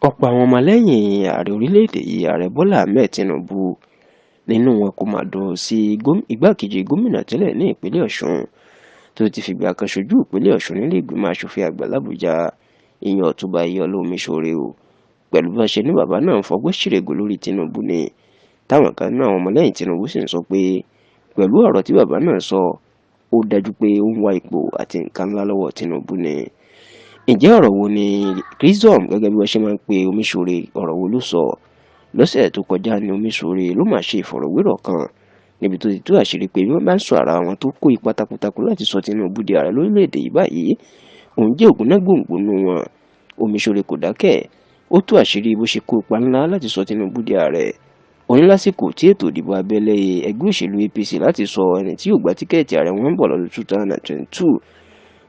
ọ̀pọ̀ àwọn ọmọlẹ́yìn ààrẹ orílẹ̀-èdè yìí ààrẹ Bọ́lá Ahmed Tinubu nínú wọn kò máa dùn sí igbákejì gómìnà tẹ́lẹ̀ ní ìpínlẹ̀ Ọ̀ṣun tó ti fìgbà kan ṣojú ìpínlẹ̀ Ọ̀ṣun nílé ìgbìmọ̀ asòfin àgbà l'Àbújá ìyẹn Ọ̀túnba Ayọ̀ọ́lá Omiṣore o pẹ̀lú bá ṣe ní bàbá náà ń fọgbọ́n ṣìrègùn lórí Tinubu ni táwọn kan náà àwọn ọmọlẹ́yìn Tinubu sì ń sọ pé pẹ̀lú ọ̀rọ̀ tí bàbá náà sọ ó dájú pé ó ń wá ipò àti nǹkan ńlá lọ́wọ́ Tinubu ni. Ǹjẹ́ ọ̀rọ̀ wo ni Rizom gẹ́gẹ́ bí wọ́n ṣe máa ń pe Omiṣore ọ̀rọ̀ wo ló sọ lọ́sẹ̀ tó kọjá ní Omiṣore ló máa ṣe ìfọ̀rọ̀wérọ̀ kan níbi tó ti tú àṣírí pé bí wọ́n bá ń sọ ara àwọn tó kó ipa takuntakun láti sọ Tinubu di ààrẹ lórílẹ̀‐èdè yìí báyìí òun jẹ́ ògúnnágbòǹgbò wọn. Omiṣore kò dákẹ́ ó tú àṣírí bó ṣe kó ipa ńlá láti sọ Tinubu di ààrẹ òun lásìkò tí ètò ìdìbò abẹ́lé ẹgbẹ́ òṣèlú APC láti sọ ẹni tí yóò gba tíkẹ́ẹ̀tì ààrẹ wọn ń bọ̀ lọ́dún 2022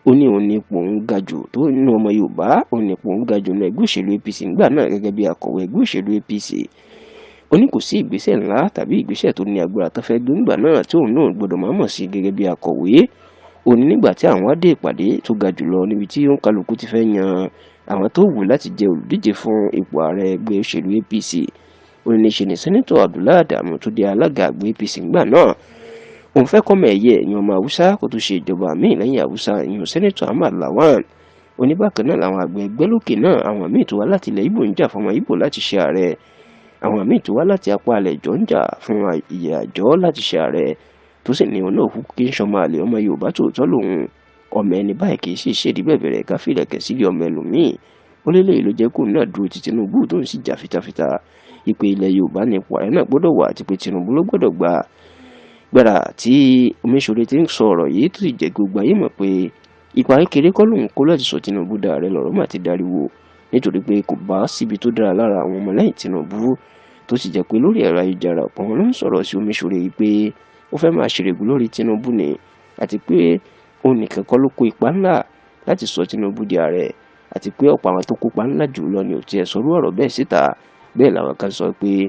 ó ní òun ní ipò òun ga jù tó nínú ọmọ Yorùbá òun ní ipò òun ga jù ní ẹgbẹ́ òṣèlú APC nígbà náà gẹ́gẹ́ bí akọ̀wé ẹgbẹ́ òṣèlú APC ó ní kò sí ìgbésẹ̀ ńlá tàbí ìgbésẹ̀ tó ní agbára tó fẹ́ gbé nígbà náà tí òun náà gbọdọ̀ máa mọ̀ sí gẹ́gẹ́ bí akọ̀wé ó ní nígbà tí àwọn dé ìpàdé tó ga jùlọ níbi tí kálukú ti fẹ́ yan àwọn tó wù láti jẹ olùdíje fún ipò ààrẹ ẹgbẹ́ òṣèlú APC ó ní ṣe ní sẹ́nẹ́tọ̀ Abdullahi Adamu tó di alága ẹgbẹ́ APC nígbà náà òun fẹ́ kọ́mọ ẹ̀yẹ ẹ̀yàn ọmọ Haúsá kó tó ṣe ìjọba míì lẹ́yìn Haúsá ìyẹn sẹ́nẹ́tọ̀ Ahmad Lawan oníbàkan náà làwọn àgbẹ̀ ẹgbẹ́ lókè náà àwọn míì tó wá láti ilẹ̀ Ìgbò ń jà fún ọmọ Ìgbò láti ṣe ààrẹ àwọn míì tó wá láti apá alẹ̀ ìjọ ń jà fún ìyè àjọ láti ṣe ààrẹ tó sì ní ọ̀nà òkú kí n ṣọmọ àlè ọmọ Yorùbá tòótọ́ lòun ọmọ ẹni báyìí kì í sì ṣèdí bẹ̀bẹ̀rẹ̀ káfílẹ̀kẹ̀ sílé ọmọ ẹlòmíì ó lélẹ́yìí ló jẹ́ kó náà dúró ti Tinubu tó ń sì jà fitafita ìpè ilẹ̀ Yorùbá ní ipò ààrẹ náà gbọ́dọ̀ wà àti pé Tinubu ló gbọ́dọ̀ gbára tí Omiṣore ti ń sọ ọ̀rọ̀ yìí tó sì jẹ́ gbogbo ayé mọ̀ pé ipa kékeré kọ́ lòun kó láti sọ Tinubu di ààrẹ lọ́rọ̀ mà ti dariwo nítorí pé kò bá síbi tó dára lára àwọn ọmọlẹ́yìn Tinubu tó sì jẹ́ pé lórí ẹ̀rọ ayélujára ọ̀pọ̀ wọn ló ń sọ̀rọ̀ sí Omiṣore yìí pé ó fẹ́ máa ṣèrègùn lórí Tinubu ni àti pé òun nìkan kọ́ ló kó ipa ńlá láti sọ Tinubu di ààrẹ àti pé ọ̀pọ̀ àwọn tó kópa ńlá jù lọ ni ò tiẹ̀ sọrú ọ̀rọ̀ bẹ́ẹ̀ síta bẹ́ẹ̀ làwọn kan sọ pé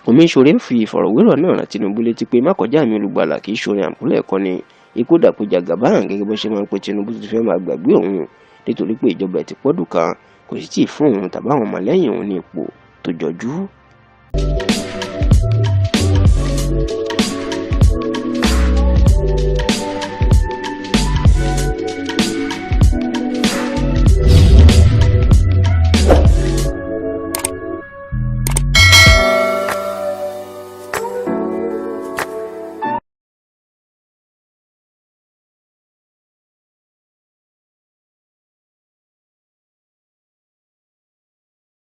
Omiṣore ń fi ìfọ̀rọ̀wérọ̀ náà rán Tinubu létí pé má kọjá mi olùgbàlà kì í ṣorin àmúlẹ̀ ẹ̀kọ́ ni ikú dàpọ̀ Jagaban gẹ́gẹ́ bó ṣe máa ń pe Tinubu ti fẹ́ máa gbàgbé òun nítorí pé ìjọba ẹ̀ ti pọ́dún kan kò sì tíì fún òun tàbí àwọn ọmọlẹ́yìn òun ní ipò tó jọjú.